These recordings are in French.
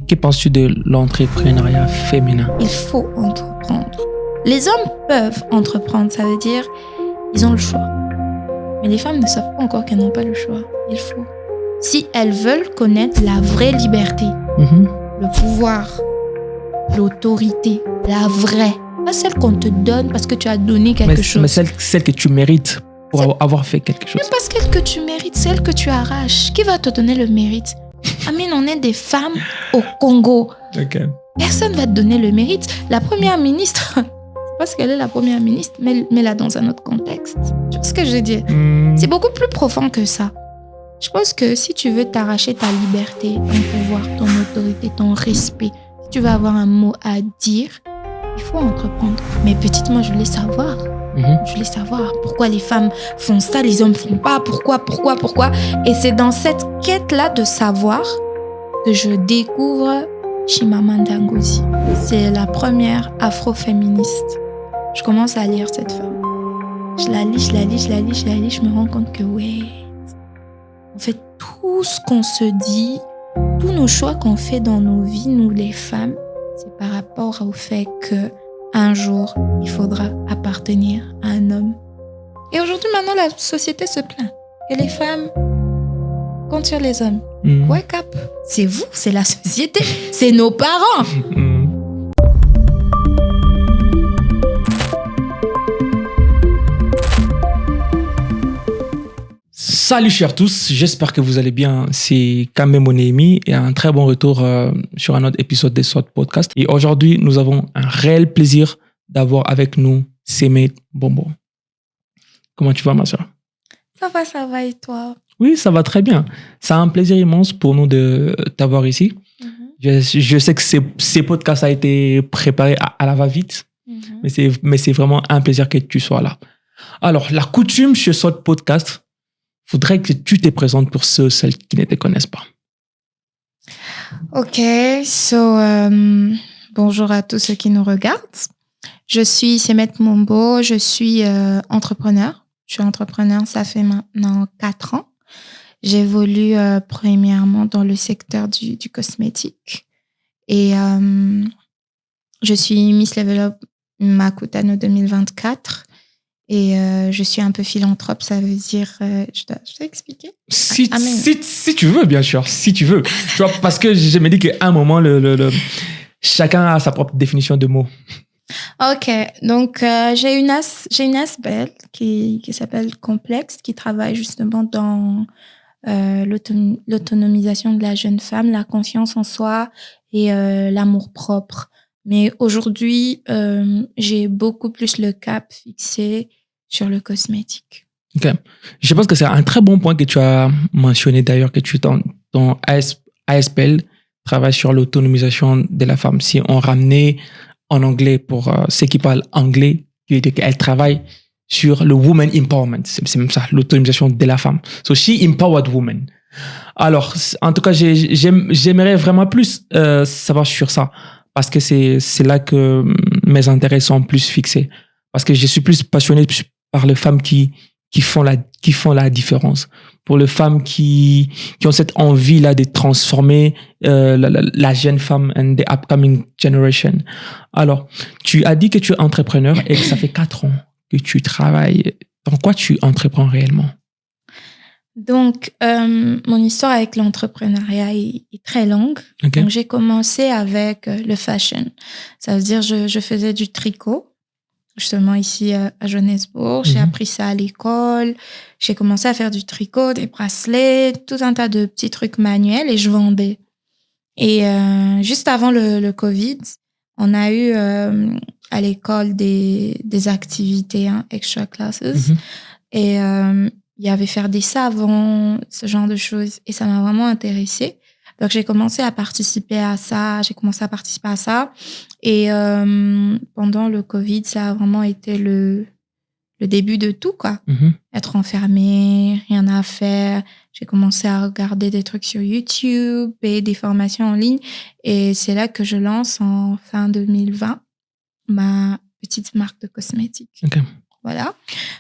Que penses-tu de l'entrepreneuriat féminin? Il faut entreprendre. Les hommes peuvent entreprendre, ça veut dire ils ont le choix. Mais les femmes ne savent pas encore qu'elles n'ont pas le choix. Il faut. Si elles veulent connaître la vraie liberté, le pouvoir, l'autorité, la vraie, pas celle qu'on te donne parce que tu as donné quelque chose. Mais celle que tu mérites pour avoir fait quelque chose. Même pas celle que tu mérites, celle que tu arraches. Qui va te donner le mérite? Amine, on est des femmes au Congo. Okay. Personne va te donner le mérite. La première ministre, parce qu'elle est la première ministre, mais là dans un autre contexte. Tu vois ce que je veux dire? C'est beaucoup plus profond que ça. Je pense que si tu veux t'arracher ta liberté, ton pouvoir, ton autorité, ton respect, si tu veux avoir un mot à dire, il faut entreprendre. Mais petitement, je voulais savoir. Je voulais savoir pourquoi les femmes font ça, les hommes font pas, pourquoi. Et c'est dans cette quête-là de savoir que je découvre Chimamanda Ngozi. C'est la première afroféministe. Je commence à lire cette femme. Je la lis, je me rends compte que en fait, tout ce qu'on se dit, tous nos choix qu'on fait dans nos vies, nous les femmes, c'est par rapport au fait que un jour, il faudra appartenir à un homme. Et aujourd'hui, maintenant, la société se plaint que les femmes comptent sur les hommes. Wake up! C'est vous, c'est la société, c'est nos parents. Salut chers tous, j'espère que vous allez bien. C'est Kamé Monemi et un très bon retour sur un autre épisode des SWOT Podcast. Et aujourd'hui, nous avons un réel plaisir d'avoir avec nous Semet Bombo. Comment tu vas, ma soeur? Ça va et toi? Oui, ça va très bien. C'est un plaisir immense pour nous de t'avoir ici. Je sais que ces podcasts a été préparé à la va-vite, mais c'est vraiment un plaisir que tu sois là. Alors, la coutume chez SWOT Podcast, faudrait que tu te présentes pour celles qui ne te connaissent pas. Ok, bonjour à tous ceux qui nous regardent. Je suis Semet Bombo, je suis entrepreneur. Je suis entrepreneur, ça fait maintenant 4 ans. J'évolue premièrement dans le secteur du cosmétique. Et je suis Miss Level Up Makutano 2024. Et je suis un peu philanthrope, ça veut dire... je dois expliquer? Si tu veux, bien sûr, si tu veux. Tu vois, parce que je me dis qu'à un moment, chacun a sa propre définition de mots. Ok, donc j'ai une as belle qui s'appelle Complexe, qui travaille justement dans l'autonomisation de la jeune femme, la confiance en soi et l'amour-propre. Mais aujourd'hui, j'ai beaucoup plus le cap fixé sur le cosmétique. Ok. Je pense que c'est un très bon point que tu as mentionné d'ailleurs, que ton ASPL travaille sur l'autonomisation de la femme. Si on ramenait en anglais pour ceux qui parlent anglais, elle travaille sur le woman empowerment. C'est même ça, l'autonomisation de la femme. So she empowered women. Alors, en tout cas, j'aimerais vraiment plus savoir sur ça. Parce que c'est là que mes intérêts sont plus fixés. Parce que je suis plus passionné par les femmes qui font la différence. Pour les femmes qui ont cette envie-là de transformer la jeune femme and the upcoming generation. Alors, tu as dit que tu es entrepreneur et que ça fait 4 ans que tu travailles. Dans quoi tu entreprends réellement? Donc, mon histoire avec l'entrepreneuriat est très longue. Okay. Donc, j'ai commencé avec le fashion. Ça veut dire je faisais du tricot, justement ici à Johannesburg. J'ai appris ça à l'école. J'ai commencé à faire du tricot, des bracelets, tout un tas de petits trucs manuels et je vendais. Et juste avant le Covid, on a eu à l'école des activités, extra classes. Et il y avait faire des savons, ce genre de choses. Et ça m'a vraiment intéressée. Donc, j'ai commencé à participer à ça. Et pendant le Covid, ça a vraiment été le début de tout, quoi. Être enfermée, rien à faire. J'ai commencé à regarder des trucs sur YouTube et des formations en ligne. Et c'est là que je lance en fin 2020 ma petite marque de cosmétiques. Okay. Voilà.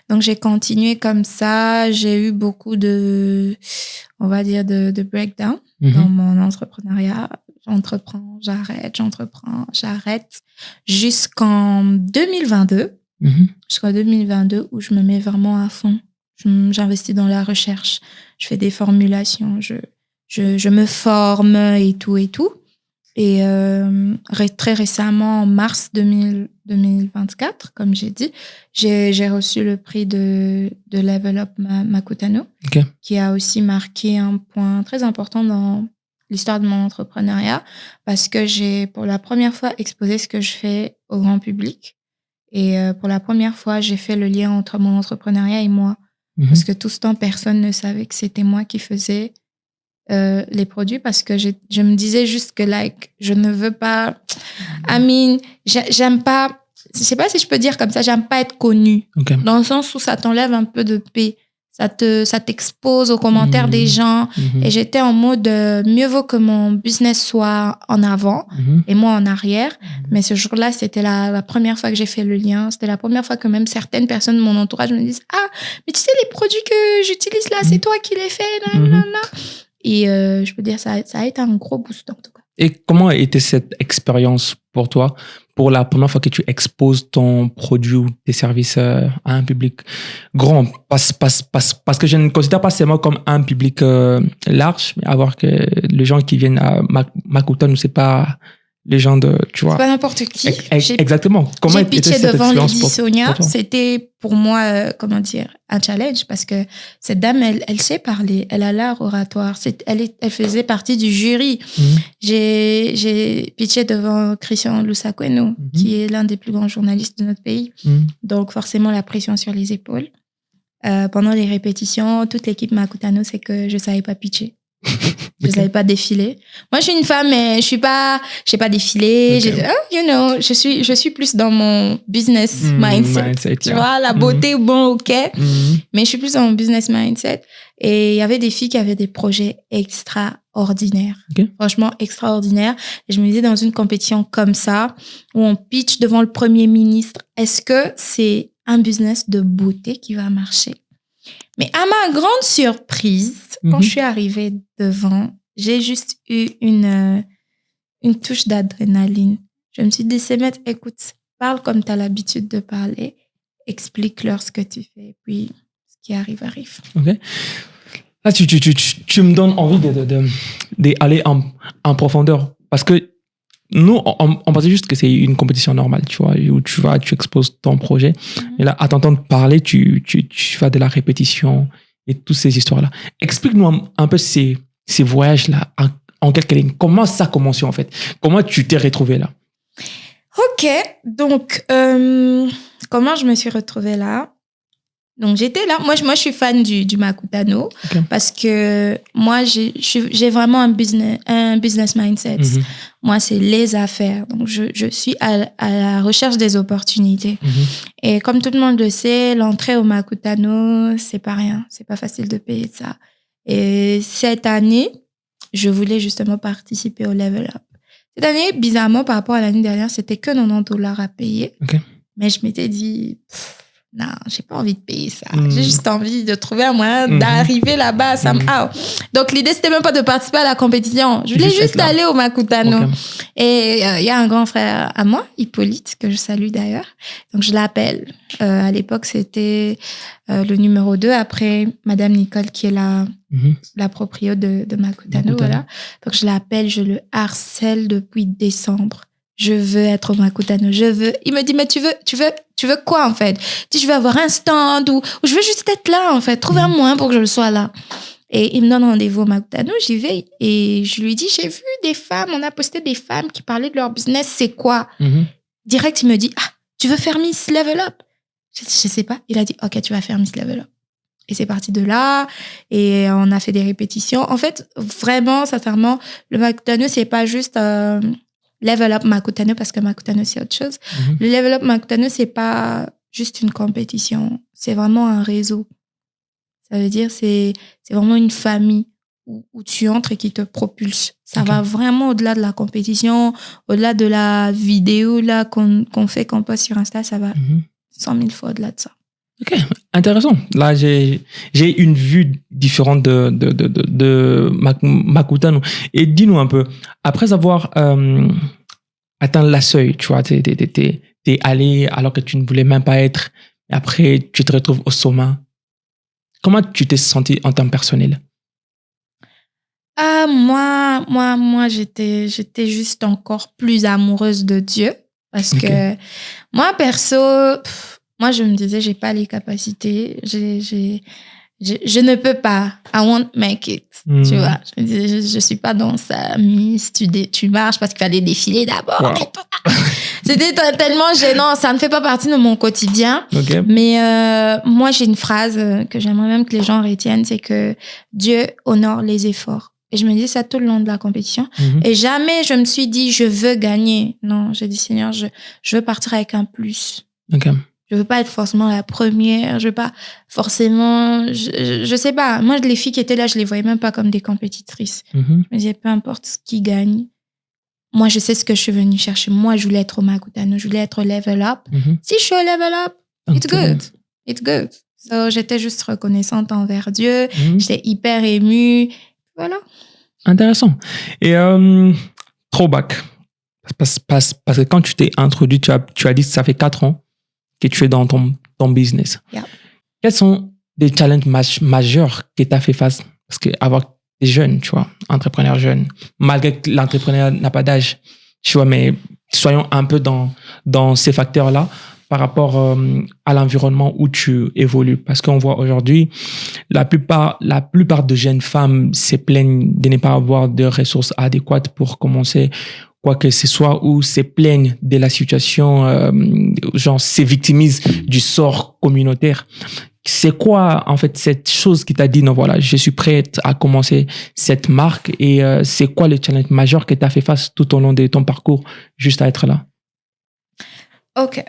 Donc, j'ai continué comme ça. J'ai eu beaucoup de breakdown dans mon entrepreneuriat. j'arrête jusqu'en 2022. Jusqu'en 2022 où je me mets vraiment à fond. J'investis dans la recherche. Je fais des formulations. Je me forme et tout. Et très récemment, en mars 2024, comme j'ai dit, j'ai reçu le prix de Level Up Makutano, qui a aussi marqué un point très important dans l'histoire de mon entrepreneuriat, parce que j'ai pour la première fois exposé ce que je fais au grand public. Et pour la première fois, j'ai fait le lien entre mon entrepreneuriat et moi. Parce que tout ce temps, personne ne savait que c'était moi qui faisais les produits, parce que je me disais juste que je ne veux pas... j'aime pas... Je sais pas si je peux dire comme ça, j'aime pas être connue. Dans le sens où ça t'enlève un peu de paix. Ça t'expose aux commentaires des gens. Et j'étais en mode, mieux vaut que mon business soit en avant et moi en arrière. Mais ce jour-là, c'était la première fois que j'ai fait le lien. C'était la première fois que même certaines personnes de mon entourage me disent « Ah, mais tu sais, les produits que j'utilise là, c'est toi qui les fais. » Et je peux dire, ça a été un gros boost en tout cas. Et comment a été cette expérience pour toi, pour la première fois que tu exposes ton produit ou tes services à un public grand? Parce que je ne considère pas seulement comme un public large, mais avoir que les gens qui viennent à Makutano, c'est pas les gens de, tu vois. C'est pas n'importe qui. Exactement. Comment j'ai pitché devant Lydie Sonia. C'était pour moi, un challenge, parce que cette dame, elle sait parler. Elle a l'art oratoire. Elle faisait partie du jury. J'ai pitché devant Christian Lusakweno, qui est l'un des plus grands journalistes de notre pays. Donc, forcément, la pression sur les épaules. Pendant les répétitions, toute l'équipe Makutano, c'est que je savais pas pitcher. Je savais pas défiler. Moi, je suis une femme, mais je sais pas défiler. Je suis plus dans mon business mindset. Tu vois, la beauté, bon, ok. Mais je suis plus dans mon business mindset. Et il y avait des filles qui avaient des projets extraordinaires. Franchement, extraordinaires. Et je me disais, dans une compétition comme ça, où on pitch devant le Premier ministre, est-ce que c'est un business de beauté qui va marcher? Mais à ma grande surprise, quand je suis arrivée devant, j'ai juste eu une touche d'adrénaline. Je me suis dit, Semet, écoute, parle comme tu as l'habitude de parler, explique-leur ce que tu fais, puis ce qui arrive. Ok. Là, tu me donnes envie d'aller en profondeur, parce que nous, on pensait juste que c'est une compétition normale, tu vois, où tu exposes ton projet. Et là, à t'entendre parler, tu fais de la répétition et toutes ces histoires-là. Explique-nous un peu ces voyages-là, en quelques lignes. Comment ça a commencé, en fait? Comment tu t'es retrouvée là? Ok, donc, comment je me suis retrouvée là? Donc, j'étais là. Moi, je suis fan du Makutano, parce que moi, j'ai vraiment un business mindset. Moi, c'est les affaires. Donc, je suis à la recherche des opportunités. Et comme tout le monde le sait, l'entrée au Makutano, c'est pas rien. C'est pas facile de payer ça. Et cette année, je voulais justement participer au Level Up. Cette année, bizarrement, par rapport à l'année dernière, c'était que $90 à payer. Mais je m'étais dit... Non, j'ai pas envie de payer ça. J'ai juste envie de trouver un moyen d'arriver là-bas somehow. Donc, l'idée, c'était même pas de participer à la compétition. Je voulais juste aller au Makutano. Et il y a un grand frère à moi, Hippolyte, que je salue d'ailleurs. Donc, je l'appelle. À l'époque, c'était le numéro 2 après Madame Nicole, qui est la proprio de Makutano. Voilà. Donc, je l'appelle, je le harcèle depuis décembre. Je veux être au Makutano, Il me dit, mais tu veux quoi, en fait? Je dis, je veux avoir un stand ou je veux juste être là, en fait. Trouver un moyen pour que je le sois là. Et il me donne rendez-vous au Makutano, j'y vais. Et je lui dis, j'ai vu des femmes, on a posté des femmes qui parlaient de leur business, c'est quoi? Direct, il me dit, ah, tu veux faire Miss Level Up? Je sais pas. Il a dit, ok, tu vas faire Miss Level Up. Et c'est parti de là. Et on a fait des répétitions. En fait, vraiment, sincèrement, le Makutano, c'est pas juste... Level Up Makutano, parce que Makutano, c'est autre chose. Le Level Up Makutano, c'est pas juste une compétition. C'est vraiment un réseau. Ça veut dire, c'est vraiment une famille où tu entres et qui te propulse. Ça va vraiment au-delà de la compétition, au-delà de la vidéo là qu'on fait, qu'on poste sur Insta, ça va 100 000 fois au-delà de ça. Ok, intéressant. Là, j'ai une vue différente de Makutano. Et dis-nous un peu, après avoir atteint la seuil, tu vois, t'es allé alors que tu ne voulais même pas être, et après tu te retrouves au sommet. Comment tu t'es senti en temps personnel? Moi, j'étais juste encore plus amoureuse de Dieu parce que moi, perso, moi, je me disais, j'ai pas les capacités, je ne peux pas. I won't make it. Tu vois, je me disais, je suis pas dans ça. Miss, tu marches parce qu'il fallait défiler d'abord. Wow. C'était tellement gênant. Ça ne fait pas partie de mon quotidien. Okay. Mais moi, j'ai une phrase que j'aimerais même que les gens retiennent, c'est que Dieu honore les efforts. Et je me dis ça tout le long de la compétition. Et jamais je me suis dit, je veux gagner. Non, j'ai dit, Seigneur, je veux partir avec un plus. Okay. Je veux pas être forcément la première. Je veux pas forcément... Je sais pas. Moi, les filles qui étaient là, je les voyais même pas comme des compétitrices. Je me disais, peu importe ce qui gagne. Moi, je sais ce que je suis venue chercher. Moi, je voulais être au Makutano. Je voulais être au level up. Si je suis au level up, it's good. It's good. So, j'étais juste reconnaissante envers Dieu. J'étais hyper émue. Voilà. Intéressant. Et throwback. Parce que quand tu t'es introduit, tu as dit que ça fait 4 ans que tu es dans ton business. Yeah. Quels sont les challenges majeurs que tu as fait face? Parce qu'avoir des jeunes, tu vois, entrepreneurs jeunes, malgré que l'entrepreneur n'a pas d'âge, tu vois, mais soyons un peu dans ces facteurs-là par rapport à l'environnement où tu évolues. Parce qu'on voit aujourd'hui, la plupart de jeunes femmes se plaignent de ne pas avoir de ressources adéquates pour commencer quoi que ce soit, ou se plaignent de la situation, genre se victimisent du sort communautaire. C'est quoi, en fait, cette chose qui t'a dit, non, voilà, je suis prête à commencer cette marque, et c'est quoi le challenge majeur que tu as fait face tout au long de ton parcours juste à être là? Ok.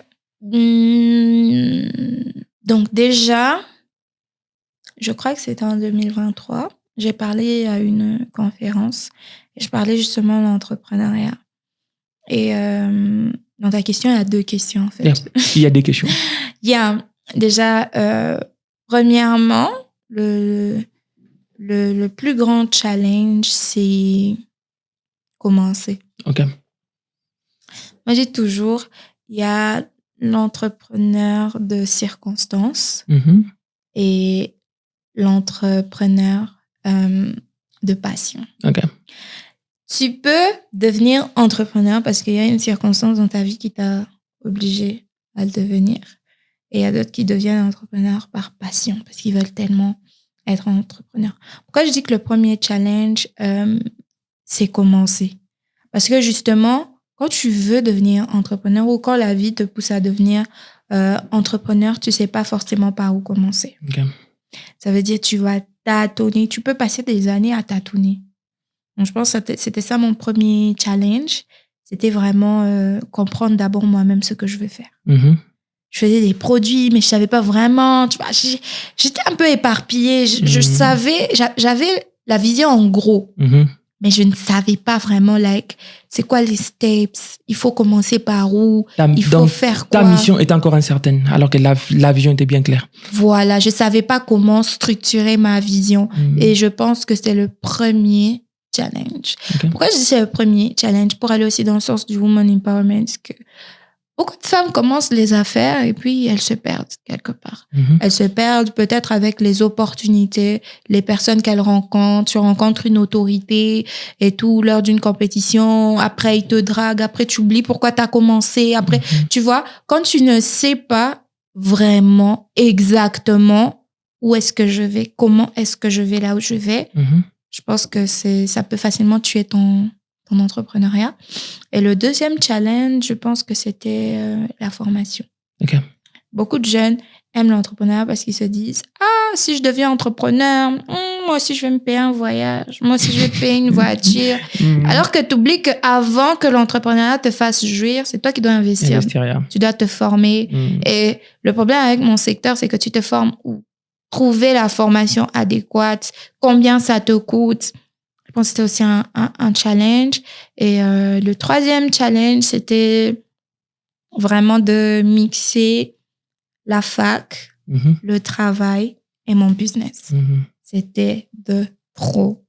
Donc déjà, je crois que c'était en 2023, j'ai parlé à une conférence et je parlais justement de l'entrepreneuriat. Et dans ta question, il y a 2 questions en fait. Yeah. Il y a des questions. Il y a déjà, premièrement, le plus grand challenge, c'est commencer. Ok. Moi, j'ai toujours, il y a l'entrepreneur de circonstance et l'entrepreneur de passion. Ok. Tu peux devenir entrepreneur parce qu'il y a une circonstance dans ta vie qui t'a obligé à le devenir. Et il y a d'autres qui deviennent entrepreneurs par passion parce qu'ils veulent tellement être entrepreneurs. Pourquoi je dis que le premier challenge, c'est commencer? Parce que justement, quand tu veux devenir entrepreneur ou quand la vie te pousse à devenir entrepreneur, tu ne sais pas forcément par où commencer. Okay. Ça veut dire que tu vas tâtonner. Tu peux passer des années à tâtonner. Donc, je pense que c'était ça mon premier challenge. C'était vraiment comprendre d'abord moi-même ce que je veux faire. Je faisais des produits, mais je ne savais pas vraiment. Tu vois, j'étais un peu éparpillée. Je savais, j'avais la vision en gros. Mais je ne savais pas vraiment, c'est quoi les steps? Il faut commencer par où? Il faut faire quoi? Ta mission était encore incertaine, alors que la vision était bien claire. Voilà, je ne savais pas comment structurer ma vision. Et je pense que c'est le premier challenge. Okay. Pourquoi je dis c'est le premier challenge? Pour aller aussi dans le sens du woman empowerment, que beaucoup de femmes commencent les affaires et puis elles se perdent quelque part. Elles se perdent peut-être avec les opportunités, les personnes qu'elles rencontrent. Tu rencontres une autorité et tout, lors d'une compétition. Après, ils te draguent. Après, tu oublies pourquoi tu as commencé. Après, tu vois, quand tu ne sais pas vraiment exactement où est-ce que je vais, comment est-ce que je vais là où je vais, je pense que ça peut facilement tuer ton entrepreneuriat. Et le deuxième challenge, je pense que c'était la formation. Okay. Beaucoup de jeunes aiment l'entrepreneuriat parce qu'ils se disent « Ah, si je deviens entrepreneur, moi aussi je vais me payer un voyage, moi aussi je vais payer une voiture. » Alors que tu oublies qu'avant que l'entrepreneuriat te fasse jouir, c'est toi qui dois investir. Tu dois te former. Et le problème avec mon secteur, c'est que tu te formes où? Trouver la formation adéquate, combien ça te coûte. Je pense que c'était aussi un challenge. Et le troisième challenge, c'était vraiment de mixer la fac le travail et mon business. C'était de trop.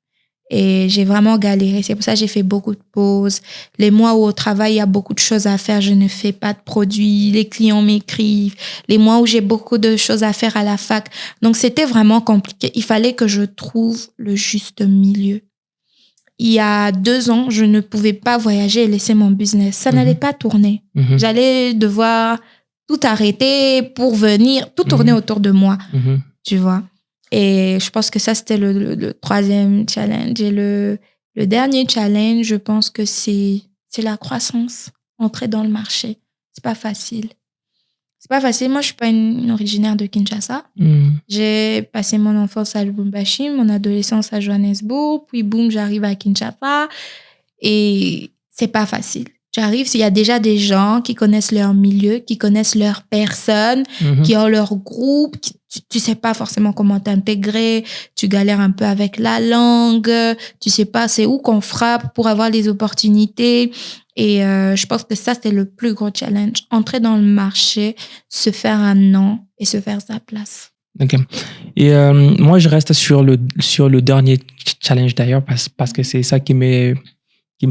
Et j'ai vraiment galéré. C'est pour ça que j'ai fait beaucoup de pauses. Les mois où au travail, il y a beaucoup de choses à faire, je ne fais pas de produits. Les clients m'écrivent. Les mois où j'ai beaucoup de choses à faire à la fac. Donc, c'était vraiment compliqué. Il fallait que je trouve le juste milieu. Il y a 2 ans, je ne pouvais pas voyager et laisser mon business. Ça n'allait pas tourner. J'allais devoir tout arrêter pour venir, tout tourner autour de moi. Tu vois. Et je pense que ça, c'était le 3e challenge. Et le dernier challenge, je pense que c'est la croissance. Entrer dans le marché. C'est pas facile. C'est pas facile. Moi, je suis pas une originaire de Kinshasa. J'ai passé mon enfance à Lubumbashi, mon adolescence à Johannesburg. Puis, boum, j'arrive à Kinshasa. Et c'est pas facile. J'arrive, il y a déjà des gens qui connaissent leur milieu, qui connaissent leur personne, qui ont leur groupe. Tu sais pas forcément comment t'intégrer. Tu galères un peu avec la langue. Tu sais pas c'est où qu'on frappe pour avoir les opportunités. Et je pense que ça, c'est le plus gros challenge. Entrer dans le marché, se faire un nom et se faire sa place. Ok. Et moi, je reste sur le dernier challenge d'ailleurs parce que c'est ça qui me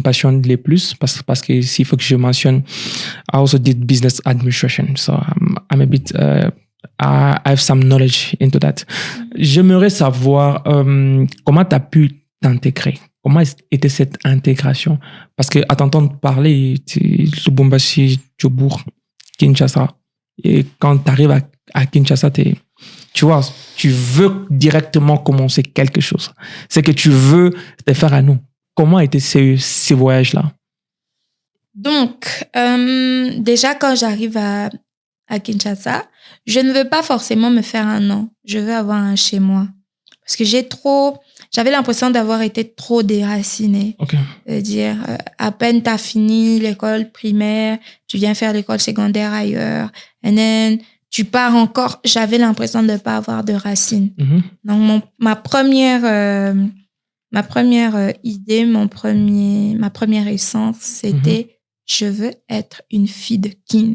passionne le plus parce que s'il faut que je mentionne, I also did business administration, so I'm a bit I have some knowledge into that. J'aimerais savoir comment tu as pu t'intégrer. Comment était cette intégration? Parce que à t'entendre parler, Lubumbashi, Djobourg, Kinshasa, et quand tu arrives à Kinshasa, tu vois, tu veux directement commencer quelque chose. C'est que tu veux te faire à nous. Comment étaient ces voyages-là? Donc, déjà, quand j'arrive à Kinshasa, je ne veux pas forcément me faire un nom. Je veux avoir un chez moi. Parce que j'avais l'impression d'avoir été trop déracinée. Okay. C'est-à-dire, à peine tu as fini l'école primaire, tu viens faire l'école secondaire ailleurs, and then tu pars encore. J'avais l'impression de ne pas avoir de racines. Donc, ma première idée, ma première essence, c'était je veux être une fille de Kin.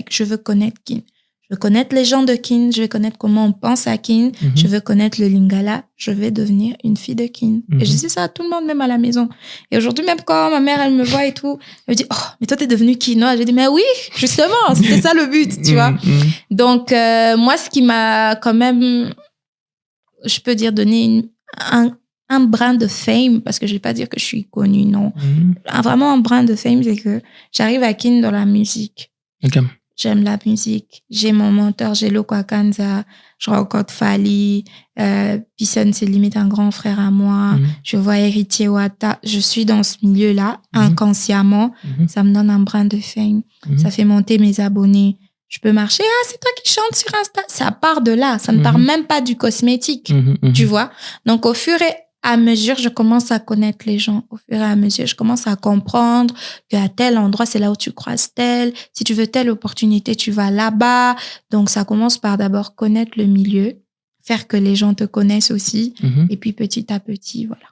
Je veux connaître Kin. Je veux connaître les gens de Kin. Je veux connaître comment on pense à Kin. Je veux connaître le Lingala. Je vais devenir une fille de Kin. Et je dis ça à tout le monde, même à la maison. Et aujourd'hui, même quand ma mère, elle me voit et tout, elle me dit, oh, mais toi, t'es devenue Kinoise. Je dis, mais oui, justement, c'était ça le but, tu vois. Donc, moi, ce qui m'a quand même, je peux dire, donné un brin de fame, parce que je ne vais pas dire que je suis connue, non. Vraiment un brin de fame, c'est que j'arrive à Kin dans la musique. Okay. J'aime la musique. J'ai mon mentor, j'ai Lokwa Kanza, je rencontre Fali, Pisson, c'est limite un grand frère à moi. Je vois Héritier Wata. Je suis dans ce milieu-là, inconsciemment. Ça me donne un brin de fame. Ça fait monter mes abonnés. Je peux marcher, c'est toi qui chantes sur Insta. Ça part de là. Ça ne part même pas du cosmétique, tu vois. Donc, au fur et à mesure, je commence à connaître les gens. Au fur et à mesure, je commence à comprendre qu'à tel endroit, c'est là où tu croises tel. Si tu veux telle opportunité, tu vas là-bas. Donc, ça commence par d'abord connaître le milieu, faire que les gens te connaissent aussi. Et puis, petit à petit, voilà.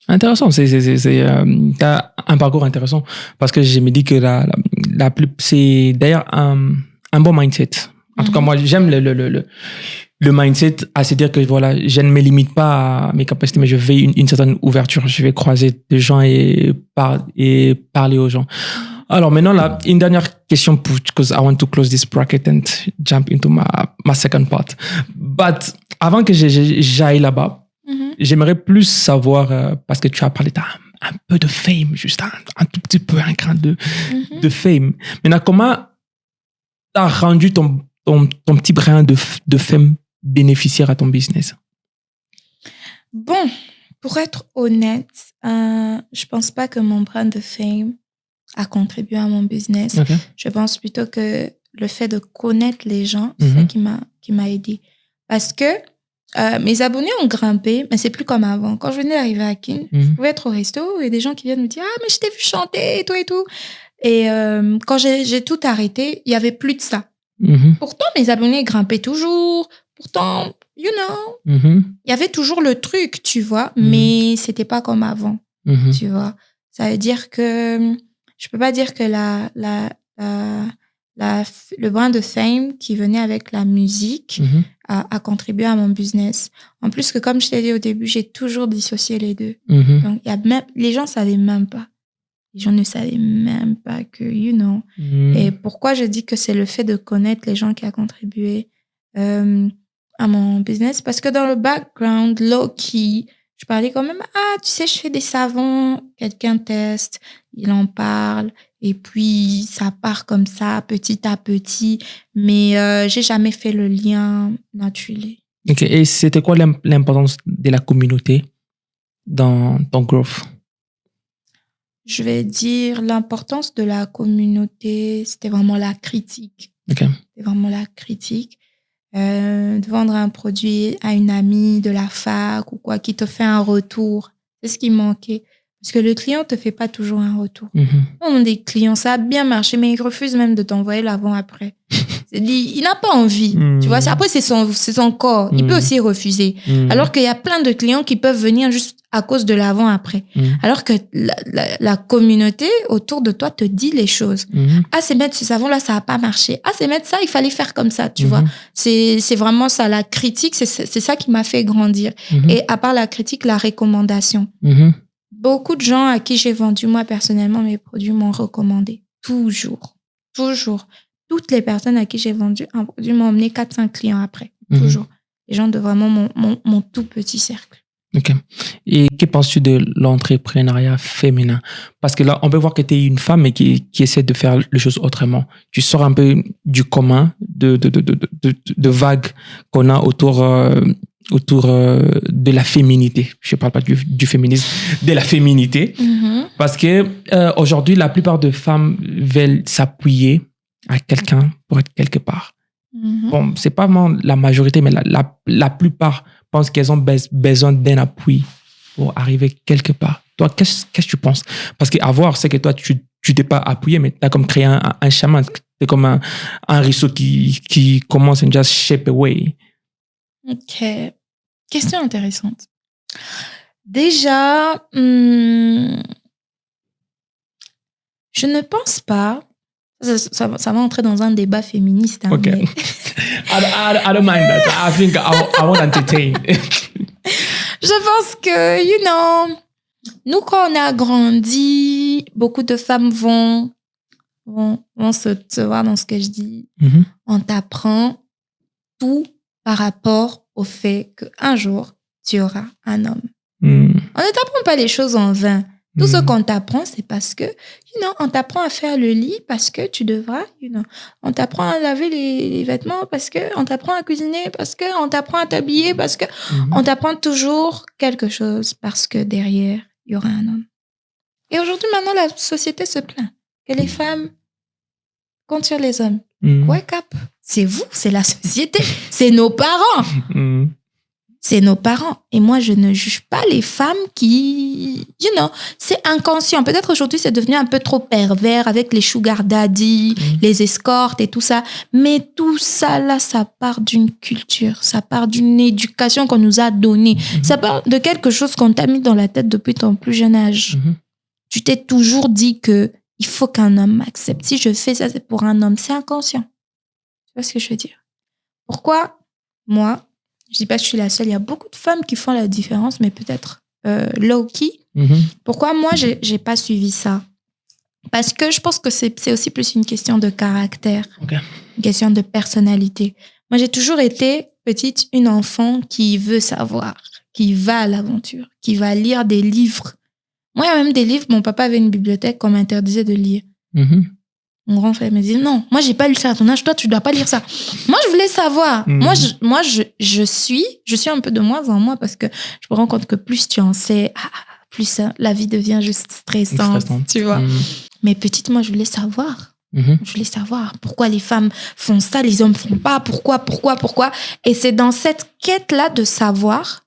Intéressant. T'as un parcours intéressant parce que je me dis que c'est d'ailleurs un bon mindset. En tout cas, moi, j'aime le mindset à se dire que voilà, je ne me limite pas à mes capacités, mais je vais une certaine ouverture. Je vais croiser des gens et parler aux gens. Alors maintenant, là, une dernière question because I want to close this bracket and jump into my second part. But avant que j'aille là-bas, j'aimerais plus savoir, parce que tu as parlé, t'as un peu de fame, juste un tout petit peu, un grain de fame. Maintenant, comment t'as rendu ton petit brin de fame bénéficiaire à ton business? Bon, pour être honnête, je pense pas que mon brin de fame a contribué à mon business. Okay. Je pense plutôt que le fait de connaître les gens, c'est ça qui m'a aidé. Parce que mes abonnés ont grimpé, mais c'est plus comme avant. Quand je venais d'arriver à Kin, je pouvais être au resto et des gens qui viennent me dire « Ah, mais je t'ai vu chanter et tout et tout. » Et quand j'ai tout arrêté, il y avait plus de ça. Pourtant, mes abonnés grimpaient toujours. Pourtant, you know, il y avait toujours le truc, tu vois, mais c'était pas comme avant, tu vois. Ça veut dire que je peux pas dire que le brin de fame qui venait avec la musique a contribué à mon business. En plus que, comme je t'ai dit au début, j'ai toujours dissocié les deux. Donc, les gens savaient même pas. Les gens ne savaient même pas que, Et pourquoi je dis que c'est le fait de connaître les gens qui a contribué à mon business? Parce que dans le background, low-key, je parlais quand même, tu sais, je fais des savons, quelqu'un teste, il en parle, et puis ça part comme ça, petit à petit, mais j'ai jamais fait le lien naturel. Ok, et c'était quoi l'importance de la communauté dans ton growth? Je vais dire l'importance de la communauté, c'était vraiment la critique. Okay. C'était vraiment la critique. De vendre un produit à une amie de la fac ou quoi, qui te fait un retour. C'est ce qui manquait. Parce que le client te fait pas toujours un retour. On a des clients, ça a bien marché, mais ils refusent même de t'envoyer l'avant-après. Il n'a pas envie. Tu vois, après, c'est son corps. Il peut aussi refuser. Alors qu'il y a plein de clients qui peuvent venir juste à cause de l'avant-après. Alors que la communauté autour de toi te dit les choses. C'est mettre ce savon-là, ça n'a pas marché. C'est mettre ça, il fallait faire comme ça, tu vois. C'est vraiment ça. La critique, c'est ça qui m'a fait grandir. Et à part la critique, la recommandation. Beaucoup de gens à qui j'ai vendu, moi, personnellement, mes produits m'ont recommandé. Toujours. Toutes les personnes à qui j'ai vendu un produit m'ont emmené 4-5 clients après. Toujours. Les gens de vraiment mon tout petit cercle. Ok. Et que penses-tu de l'entrepreneuriat féminin? Parce que là, on peut voir que tu es une femme mais qui essaie de faire les choses autrement. Tu sors un peu du commun, de vagues qu'on a autour de la féminité. Je ne parle pas du féminisme, de la féminité. Parce que aujourd'hui, la plupart des femmes veulent s'appuyer à quelqu'un pour être quelque part. Bon, c'est pas vraiment la majorité, mais la plupart pensent qu'elles ont besoin d'un appui pour arriver quelque part. Toi, qu'est-ce que tu penses? Parce qu'avoir, c'est que toi, tu t'es pas appuyé, mais tu as comme créé un chemin. C'est comme un ruisseau qui commence and just shape away. Ok. Question intéressante. Déjà, je ne pense pas. Ça va entrer dans un débat féministe. Ok. Mais... I don't mind that. I think I want to entertain. Je pense que, nous, quand on a grandi, beaucoup de femmes vont se voir dans ce que je dis. On t'apprend tout par rapport au fait qu'un jour, tu auras un homme. On ne t'apprend pas les choses en vain. Tout ce qu'on t'apprend, c'est parce que, on t'apprend à faire le lit parce que tu devras, on t'apprend à laver les vêtements parce que, on t'apprend à cuisiner parce que, on t'apprend à t'habiller parce que, on t'apprend toujours quelque chose parce que derrière, il y aura un homme. Et aujourd'hui, maintenant, la société se plaint que les femmes comptent sur les hommes. Wake up. C'est vous, c'est la société, c'est nos parents. C'est nos parents. Et moi, je ne juge pas les femmes qui, c'est inconscient. Peut-être aujourd'hui, c'est devenu un peu trop pervers avec les sugar daddy, les escortes et tout ça. Mais tout ça, là, ça part d'une culture. Ça part d'une éducation qu'on nous a donnée. Ça part de quelque chose qu'on t'a mis dans la tête depuis ton plus jeune âge. Tu t'es toujours dit que il faut qu'un homme m'accepte. Si je fais ça, c'est pour un homme. C'est inconscient. Tu vois ce que je veux dire? Pourquoi moi, je dis pas que je suis la seule, il y a beaucoup de femmes qui font la différence, mais peut-être low-key. Pourquoi moi, j'ai pas suivi ça? Parce que je pense que c'est aussi plus une question de caractère, une question de personnalité. Moi, j'ai toujours été petite, une enfant qui veut savoir, qui va à l'aventure, qui va lire des livres. Moi, il y a même des livres, mon papa avait une bibliothèque qu'on m'interdisait de lire. Mon grand frère me dit non, moi j'ai pas lu ça à ton âge, toi tu dois pas lire ça. Moi je voulais savoir. Moi je suis un peu de moins en moins parce que je me rends compte que plus tu en sais, plus la vie devient juste stressante. Tu vois. Mais petite, moi je voulais savoir. Je voulais savoir pourquoi les femmes font ça, les hommes font pas, pourquoi. Et c'est dans cette quête-là de savoir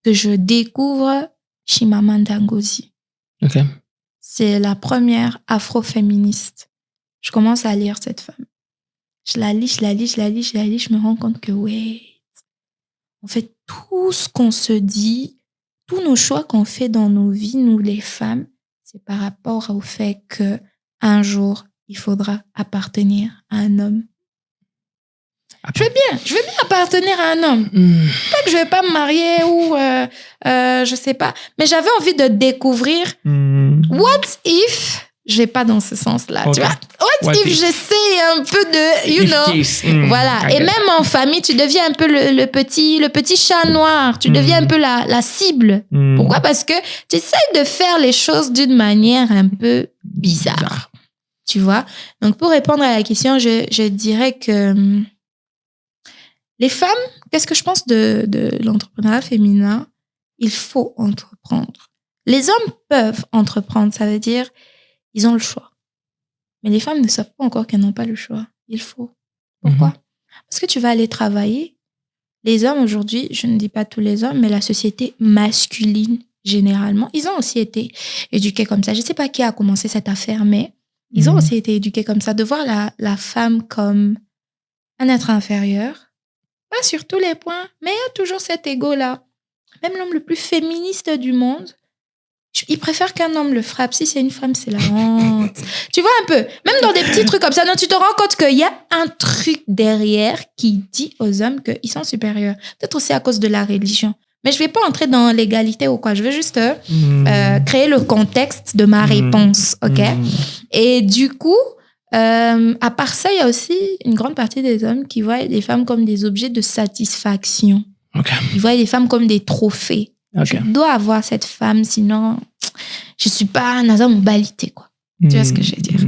que je découvre Chimamanda Ngozi. C'est la première afroféministe. Je commence à lire cette femme. Je la lis, je me rends compte que, en fait, tout ce qu'on se dit, tous nos choix qu'on fait dans nos vies, nous les femmes, c'est par rapport au fait qu'un jour, il faudra appartenir à un homme. Je veux bien appartenir à un homme. Pas que je vais pas me marier ou je sais pas, mais j'avais envie de découvrir what if je vais pas dans ce sens-là, tu vois. What if j'essaie un peu de voilà, et même en famille, tu deviens un peu le petit chat noir, tu deviens un peu la cible. Pourquoi? Parce que tu essaies de faire les choses d'une manière un peu bizarre. Tu vois? Donc pour répondre à la question, je dirais que les femmes, qu'est-ce que je pense de l'entrepreneuriat féminin? Il faut entreprendre. Les hommes peuvent entreprendre, ça veut dire ils ont le choix. Mais les femmes ne savent pas encore qu'elles n'ont pas le choix. Il faut. Pourquoi? Parce que tu vas aller travailler. Les hommes aujourd'hui, je ne dis pas tous les hommes, mais la société masculine, généralement, ils ont aussi été éduqués comme ça. Je ne sais pas qui a commencé cette affaire, mais ils ont aussi été éduqués comme ça, de voir la femme comme un être inférieur. Pas sur tous les points, mais il y a toujours cet ego-là. Même l'homme le plus féministe du monde, il préfère qu'un homme le frappe. Si c'est une femme, c'est la honte. Tu vois un peu, même dans des petits trucs comme ça, non, tu te rends compte qu'il y a un truc derrière qui dit aux hommes qu'ils sont supérieurs. Peut-être aussi à cause de la religion. Mais je ne vais pas entrer dans l'égalité ou quoi. Je veux juste créer le contexte de ma réponse, ok? Et du coup, à part ça, il y a aussi une grande partie des hommes qui voient les femmes comme des objets de satisfaction. Okay. Ils voient les femmes comme des trophées. Okay. Je dois avoir cette femme, sinon je suis pas un homme balité, quoi. Tu vois ce que je veux dire?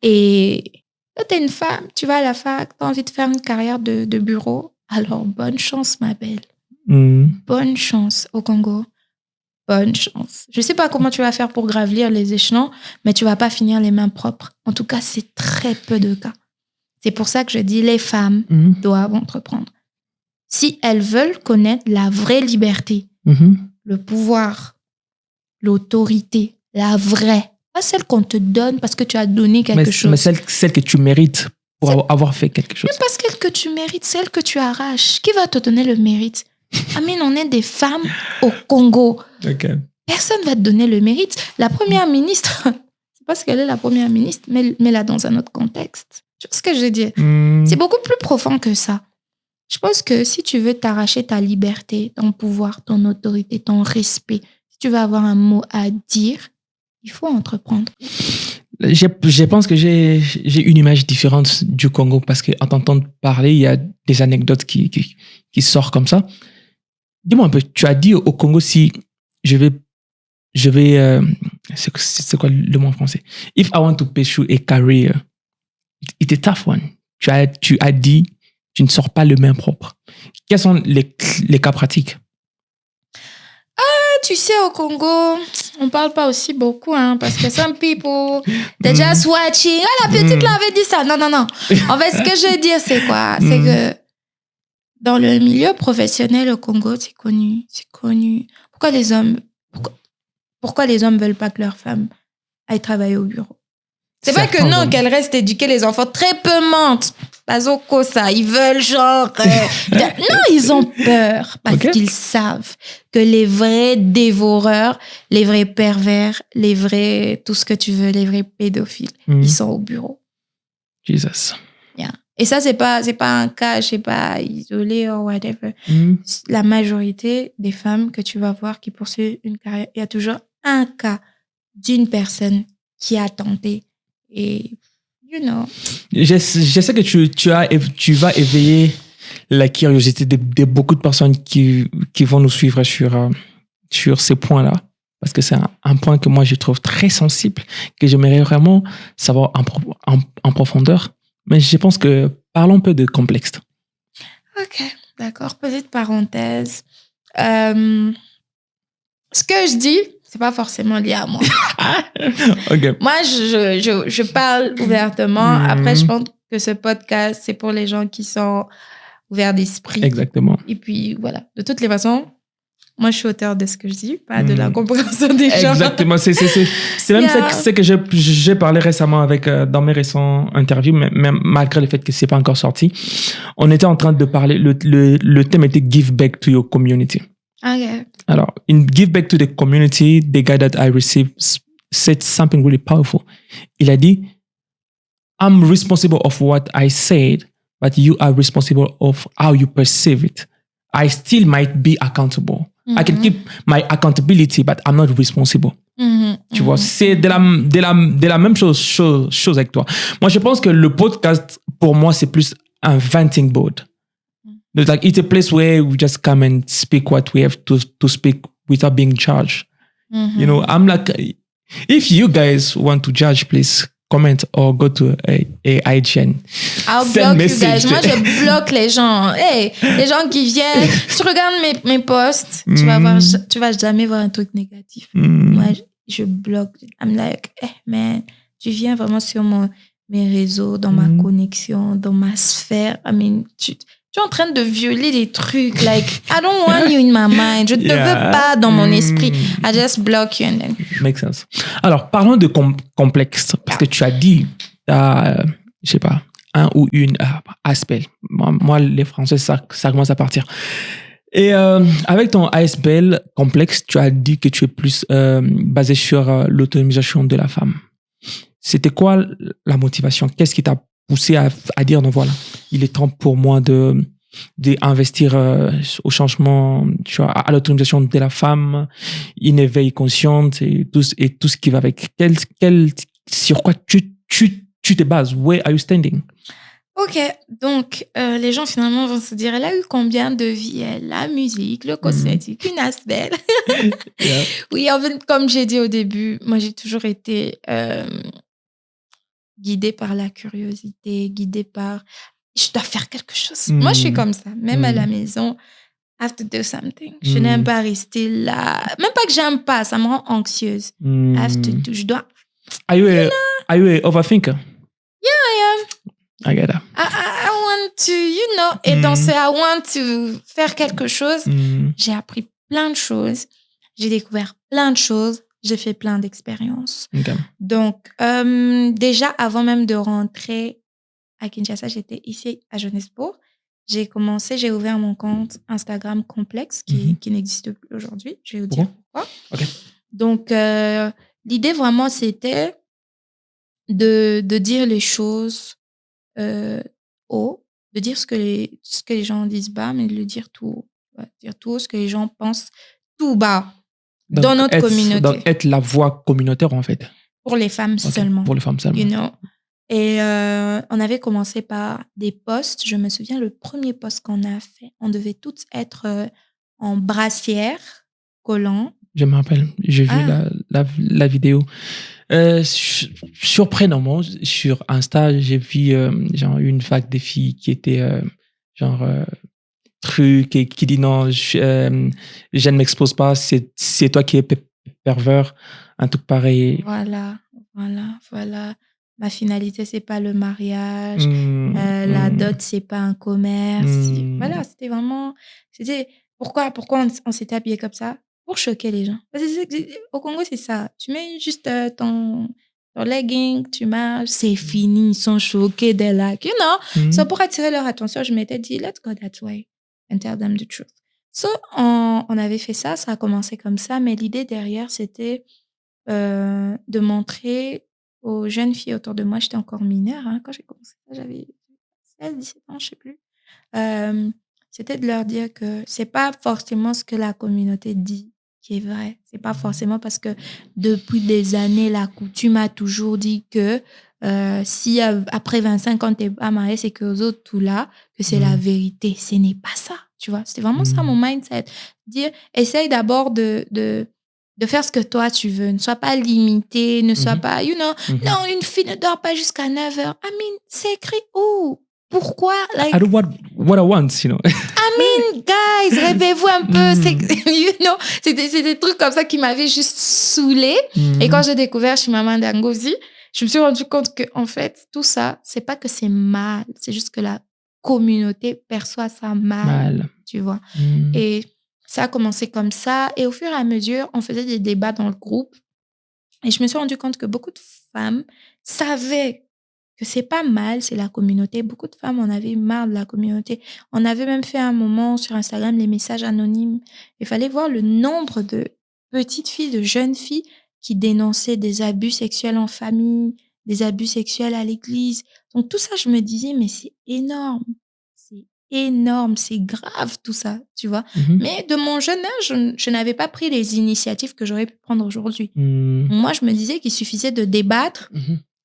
Et quand t'es une femme, tu vas à la fac, t'as envie de faire une carrière de bureau, alors bonne chance, ma belle. Bonne chance au Congo. Bonne chance. Je sais pas comment tu vas faire pour gravir les échelons, mais tu vas pas finir les mains propres. En tout cas, c'est très peu de cas. C'est pour ça que je dis les femmes doivent entreprendre. Si elles veulent connaître la vraie liberté, le pouvoir, l'autorité, la vraie, pas celle qu'on te donne parce que tu as donné quelque chose. Mais celle que tu mérites pour avoir fait quelque chose. Mais pas celle que tu mérites, celle que tu arraches. Qui va te donner le mérite? Amine, on est des femmes au Congo. Okay. Personne va te donner le mérite. La première ministre, c'est parce qu'elle est la première ministre, mais là dans un autre contexte. Tu vois ce que je veux dire? C'est beaucoup plus profond que ça. Je pense que si tu veux t'arracher ta liberté, ton pouvoir, ton autorité, ton respect, si tu veux avoir un mot à dire, il faut entreprendre. Je pense que j'ai une image différente du Congo parce qu'en t'entendant parler, il y a des anecdotes qui sortent comme ça. Dis-moi un peu, tu as dit au Congo si je vais c'est quoi le mot en français? If I want to pursue a career, it's a tough one. Tu as dit tu ne sors pas le main propre. Quels sont les cas pratiques? Tu sais, au Congo, on parle pas aussi beaucoup, hein, parce que some people, they're just watching. Ah, la petite l'avait dit ça. Non. En fait, ce que je veux dire, c'est quoi? C'est que dans le milieu professionnel au Congo, c'est connu. Pourquoi les hommes veulent pas que leurs femmes aillent travailler au bureau? C'est pas que non, qu'elles restent éduquées, les enfants. Très peu mentent. Pas au co, ça. Ils veulent genre... Non, ils ont peur parce qu'ils savent que les vrais dévoreurs, les vrais pervers, les vrais... Tout ce que tu veux, les vrais pédophiles, ils sont au bureau. Jesus. Yeah. Et ça, c'est pas un cas, je sais pas, isolé ou whatever. La majorité des femmes que tu vas voir qui poursuivent une carrière, il y a toujours un cas d'une personne qui a tenté. Et, you know. Je sais que tu vas éveiller la curiosité de beaucoup de personnes qui vont nous suivre sur ces points-là. Parce que c'est un point que moi, je trouve très sensible, que j'aimerais vraiment savoir en profondeur. Mais je pense que parlons un peu de complexe. Ok, d'accord. Petite parenthèse. Ce que je dis, c'est pas forcément lié à moi. Okay. Moi, je parle ouvertement. Après, je pense que ce podcast, c'est pour les gens qui sont ouverts d'esprit. Exactement. Et puis, voilà. De toutes les façons, moi, je suis auteur de ce que je dis, pas de la compréhension des gens. Exactement. C'est même ce que j'ai parlé récemment dans mes récents interviews, même malgré le fait que c'est pas encore sorti. On était en train de parler, le thème était « Give back to your community ». Okay. Alors, in Give Back to the Community, the guy that I received said something really powerful. Il a dit, I'm responsible of what I said, but you are responsible of how you perceive it. I still might be accountable. I can keep my accountability, but I'm not responsible. Tu vois, c'est de la même chose avec toi. Moi, je pense que le podcast, pour moi, c'est plus un venting board. Like, it's a place where we just come and speak what we have to speak without being judged. You know, I'm like, if you guys want to judge, please comment or go to a IGN. I'll block you guys. Moi, je bloque les gens. Hey, les gens qui viennent, tu regardes mes posts, tu vas jamais voir un truc négatif. Moi, je bloque. I'm like, hey man, tu viens vraiment sur mes réseaux, dans ma connexion, dans ma sphère. I mean, tu es en train de violer des trucs. Like, I don't want you in my mind. Je ne te veux pas dans mon esprit. I just block you and then... Makes sense. Alors, parlons de complexe. Parce que tu as dit, je sais pas, un ou une ASPL. Moi, les Français, ça commence à partir. Et avec ton ASPL complexe, tu as dit que tu es plus basé sur l'autonomisation de la femme. C'était quoi la motivation? Qu'est-ce qui t'a poussé à dire, non, voilà, il est temps pour moi d'investir au changement, tu vois, à l'autonomisation de la femme, une éveil consciente et tout ce qui va avec. Sur quoi tu te bases? Where are you standing? Ok, donc les gens finalement vont se dire, elle a eu combien de vies? La musique, le cosmétique, une ASPL. Oui, en fait, comme j'ai dit au début, moi j'ai toujours été guidée par la curiosité, guidée par je dois faire quelque chose. Moi, je suis comme ça. Même à la maison, I have to do something. Je n'aime pas rester là. Même pas que j'aime pas, ça me rend anxieuse. I have to do. Je dois. Are you a overthinker? Yeah, I am. I get that. I want to, et dans ce I want to faire quelque chose, j'ai appris plein de choses. J'ai découvert plein de choses. J'ai fait plein d'expériences. Okay. Donc, déjà, avant même de rentrer à Kinshasa, j'étais ici à Johannesburg. J'ai ouvert mon compte Instagram complexe qui n'existe plus aujourd'hui. Je vais vous dire pourquoi. Okay. Donc, l'idée vraiment, c'était de dire les choses haut, de dire ce que les gens disent bas, mais de le dire tout haut. Dire tout haut ce que les gens pensent tout bas. Donc, dans notre communauté. Donc, être la voix communautaire, en fait. Pour les femmes seulement. Pour les femmes seulement. Et on avait commencé par des posts. Je me souviens, le premier post qu'on a fait, on devait toutes être en brassière, collant. Je me rappelle, j'ai vu la vidéo. Surprenamment, sur Insta, j'ai vu genre une vague de filles qui étaient truc et qui dit non, je ne m'expose pas, c'est toi qui es pervers, un truc pareil. Voilà. Ma finalité, c'est pas le mariage, la dot, c'est pas un commerce. Voilà, c'était vraiment... Pourquoi on s'était habillé comme ça? Pour choquer les gens. Parce que au Congo, c'est ça. Tu mets juste ton legging, tu marches, c'est fini, ils sont choqués, they're like, So, pour attirer leur attention, je m'étais dit, let's go that way and tell them the truth. So, on avait fait ça a commencé comme ça, mais l'idée derrière, c'était de montrer aux jeunes filles autour de moi, j'étais encore mineure, quand j'ai commencé ça, j'avais 16, 17 ans, je sais plus. C'était de leur dire que c'est pas forcément ce que la communauté dit qui est vrai. C'est pas forcément parce que depuis des années, la coutume a toujours dit que si après 25 ans, t'es pas marié, c'est que aux autres, tout là, que c'est la vérité. Ce n'est pas ça, tu vois. C'était vraiment ça mon mindset. Dire, essaye d'abord de faire ce que toi tu veux. Ne sois pas limité, ne sois pas, non, une fille ne dort pas jusqu'à 9h. I mean, c'est écrit où? Pourquoi? Like, I do what I want, I mean, guys, rêvez-vous un peu. C'est des trucs comme ça qui m'avaient juste saoulée. Et quand j'ai découvert chez Maman Dangozi, je me suis rendu compte que, en fait, tout ça, c'est pas que c'est mal. C'est juste que la communauté perçoit ça mal. Tu vois. Et ça a commencé comme ça. Et au fur et à mesure, on faisait des débats dans le groupe. Et je me suis rendu compte que beaucoup de femmes savaient que c'est pas mal, c'est la communauté. Beaucoup de femmes en avaient marre de la communauté. On avait même fait un moment sur Instagram les messages anonymes. Il fallait voir le nombre de petites filles, de jeunes filles qui dénonçaient des abus sexuels en famille, des abus sexuels à l'église. Donc, tout ça, je me disais, mais c'est énorme. C'est énorme, c'est grave, tout ça, tu vois. Mais de mon jeune âge, je n'avais pas pris les initiatives que j'aurais pu prendre aujourd'hui. Moi, je me disais qu'il suffisait de débattre,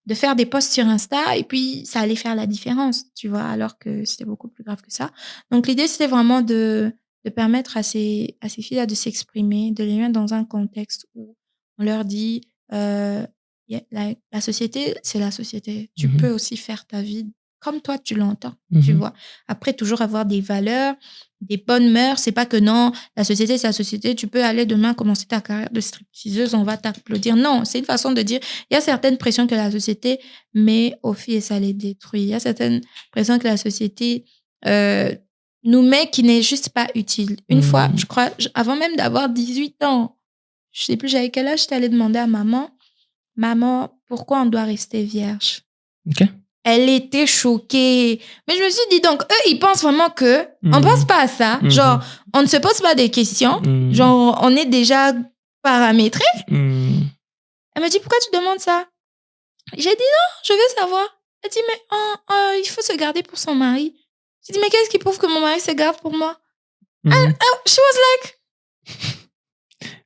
de faire des posts sur Insta, et puis ça allait faire la différence, tu vois, alors que c'était beaucoup plus grave que ça. Donc, l'idée, c'était vraiment de permettre à ces filles-là de s'exprimer, de les mettre dans un contexte où on leur dit la société, c'est la société. Tu peux aussi faire ta vie comme toi, tu l'entends, tu vois. Après, toujours avoir des valeurs, des bonnes mœurs. C'est pas que non, la société, c'est la société. Tu peux aller demain commencer ta carrière de stripteaseuse, on va t'applaudir. Non, c'est une façon de dire, il y a certaines pressions que la société met aux filles et ça les détruit. Il y a certaines pressions que la société nous met qui n'est juste pas utile. Une fois, je crois, avant même d'avoir 18 ans, je sais plus j'avais quel âge, j'étais allée demander à maman, pourquoi on doit rester vierge? Ok. Elle était choquée. Mais je me suis dit, donc, eux, ils pensent vraiment que on pense pas à ça. Genre, on ne se pose pas des questions. Genre, on est déjà paramétré. Elle m'a dit, pourquoi tu demandes ça? J'ai dit, non, je veux savoir. Elle dit, mais il faut se garder pour son mari. J'ai dit, mais qu'est-ce qui prouve que mon mari se garde pour moi? She was like...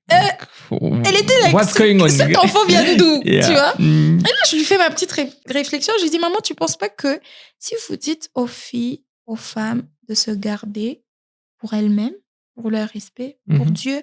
elle était like, what's going on? Cet enfant vient d'où? Yeah. Tu vois? Et là, je lui fais ma petite réflexion. Je lui dis, maman, tu penses pas que si vous dites aux filles, aux femmes de se garder pour elles-mêmes, pour leur respect, pour Dieu,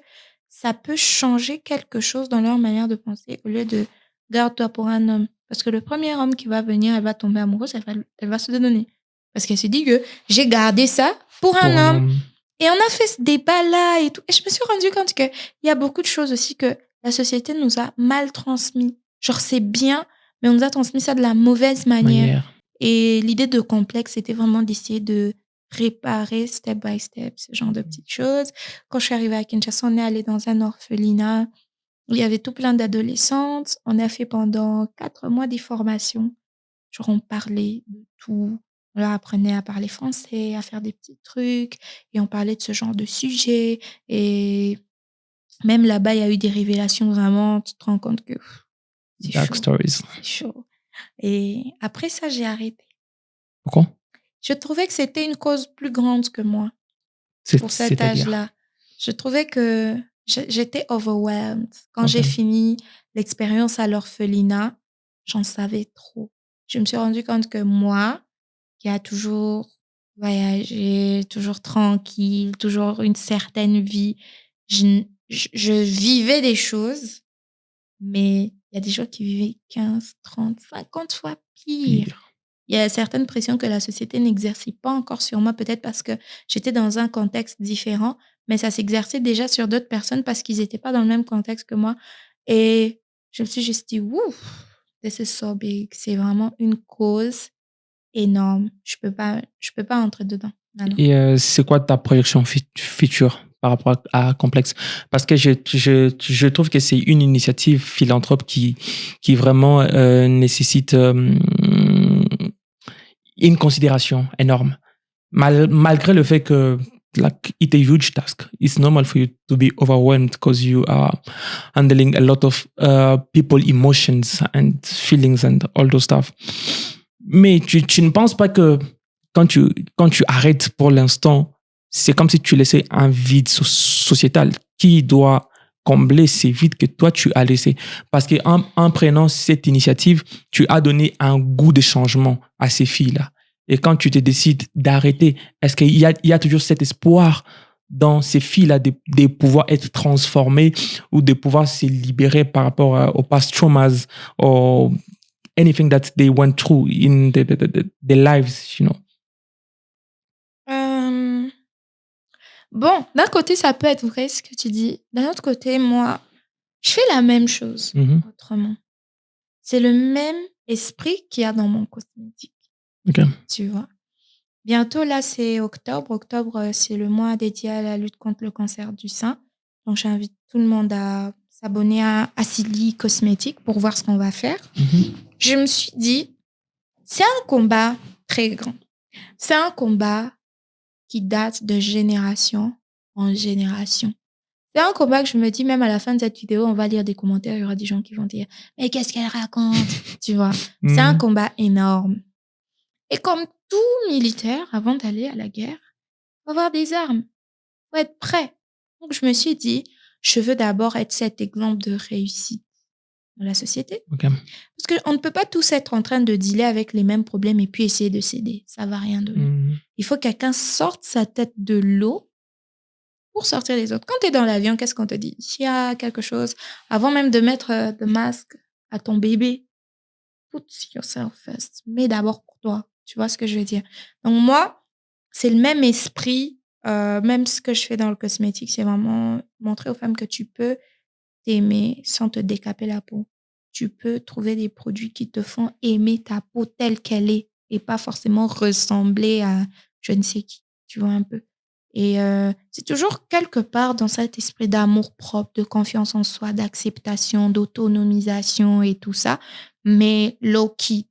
ça peut changer quelque chose dans leur manière de penser au lieu de garde-toi pour un homme. Parce que le premier homme qui va venir, elle va tomber amoureuse, elle va se donner. Parce qu'elle se dit que j'ai gardé ça pour un homme. Et on a fait ce débat-là et tout. Et je me suis rendu compte qu'il y a beaucoup de choses aussi que la société nous a mal transmis. Genre, c'est bien, mais on nous a transmis ça de la mauvaise manière. Et l'idée de complexe, c'était vraiment d'essayer de réparer step by step ce genre de petites choses. Quand je suis arrivée à Kinshasa, on est allé dans un orphelinat où il y avait tout plein d'adolescentes. On a fait pendant 4 mois des formations. Genre, on parlait de tout. On leur apprenait à parler français, à faire des petits trucs. Et on parlait de ce genre de sujet. Et même là-bas, il y a eu des révélations vraiment. Tu te rends compte que c'est Dark chaud. stories. C'est chaud. Et après ça, j'ai arrêté. Pourquoi? Je trouvais que c'était une cause plus grande que moi. Pour cet âge-là. Je trouvais que j'étais overwhelmed. Quand j'ai fini l'expérience à l'orphelinat, j'en savais trop. Je me suis rendu compte que moi, qui a toujours voyagé, toujours tranquille, toujours une certaine vie, je vivais des choses, mais il y a des gens qui vivaient 15, 30, 50 fois pire. Il y a certaines pressions que la société n'exerçait pas encore sur moi, peut-être parce que j'étais dans un contexte différent, mais ça s'exerçait déjà sur d'autres personnes parce qu'ils n'étaient pas dans le même contexte que moi. Et je me suis juste dit, ouf, this is so big. C'est vraiment une cause énorme. Je peux pas entrer dedans. Non. Et c'est quoi ta projection future par rapport à Complexe? Parce que je trouve que c'est une initiative philanthrope qui vraiment nécessite une considération énorme. Malgré le fait que like it's a huge task. It's normal for you to be overwhelmed because you are handling a lot of people emotions and feelings and all those stuff. Mais tu ne penses pas que quand tu arrêtes pour l'instant, c'est comme si tu laissais un vide sociétal qui doit combler ces vides que toi tu as laissés. Parce qu'en prenant cette initiative, tu as donné un goût de changement à ces filles-là. Et quand tu te décides d'arrêter, est-ce qu'il y a toujours cet espoir dans ces filles-là de pouvoir être transformées ou de pouvoir se libérer par rapport aux past traumas ou anything that they went through in their lives, you know? Bon, d'un côté, ça peut être vrai ce que tu dis. D'un autre côté, moi, je fais la même chose autrement. C'est le même esprit qu'il y a dans mon cosmétique. Okay. Tu vois. Bientôt, là, c'est octobre. Octobre, c'est le mois dédié à la lutte contre le cancer du sein. Donc, j'invite tout le monde à s'abonner à Silly Cosmétique pour voir ce qu'on va faire. Je me suis dit, c'est un combat très grand. C'est un combat qui date de génération en génération. C'est un combat que je me dis, même à la fin de cette vidéo, on va lire des commentaires, il y aura des gens qui vont dire « Mais qu'est-ce qu'elle raconte ?» Tu vois, c'est un combat énorme. Et comme tout militaire, avant d'aller à la guerre, il faut avoir des armes, il faut être prêt. Donc, je me suis dit, je veux d'abord être cet exemple de réussite dans la société. Okay. Parce qu'on ne peut pas tous être en train de dealer avec les mêmes problèmes et puis essayer de s'aider. Ça ne va rien donner. Il faut que quelqu'un sorte sa tête de l'eau pour sortir les autres. Quand tu es dans l'avion, qu'est-ce qu'on te dit? S'il y a quelque chose, avant même de mettre le masque à ton bébé, put yourself first. Mets d'abord pour toi. Tu vois ce que je veux dire? Donc moi, c'est le même esprit. Même ce que je fais dans le cosmétique, c'est vraiment montrer aux femmes que tu peux t'aimer sans te décaper la peau. Tu peux trouver des produits qui te font aimer ta peau telle qu'elle est et pas forcément ressembler à je ne sais qui. Tu vois un peu? Et c'est toujours quelque part dans cet esprit d'amour propre, de confiance en soi, d'acceptation, d'autonomisation et tout ça, mais low-key.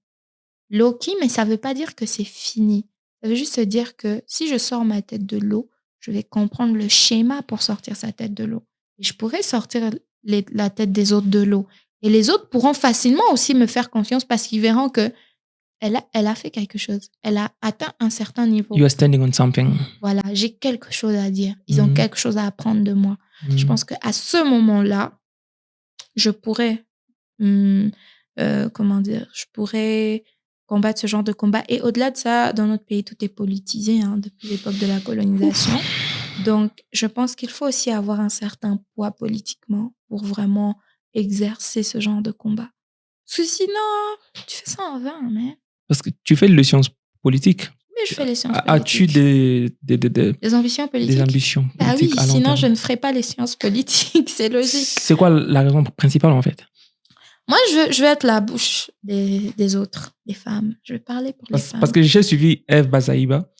Low-key, mais ça ne veut pas dire que c'est fini. Ça veut juste dire que si je sors ma tête de l'eau, je vais comprendre le schéma pour sortir sa tête de l'eau. Et je pourrais sortir la tête des autres de l'eau. Et les autres pourront facilement aussi me faire confiance parce qu'ils verront que elle a fait quelque chose. Elle a atteint un certain niveau. You are standing on something. Voilà, j'ai quelque chose à dire. Ils ont quelque chose à apprendre de moi. Je pense qu'à ce moment-là, je pourrais, je pourrais combattre ce genre de combat. Et au-delà de ça, dans notre pays, tout est politisé depuis l'époque de la colonisation. Donc, je pense qu'il faut aussi avoir un certain poids politiquement pour vraiment exercer ce genre de combat. Parce que sinon, tu fais ça en vain, mais... Parce que tu fais les sciences politiques. Mais je fais les sciences politiques. As-tu des ambitions politiques? Des ambitions politiques oui, sinon je ne ferais pas les sciences politiques, c'est logique. C'est quoi la raison principale en fait? Moi, je veux être la bouche des autres, des femmes. Je veux parler pour les femmes. Parce que j'ai suivi Eve Bazaïba.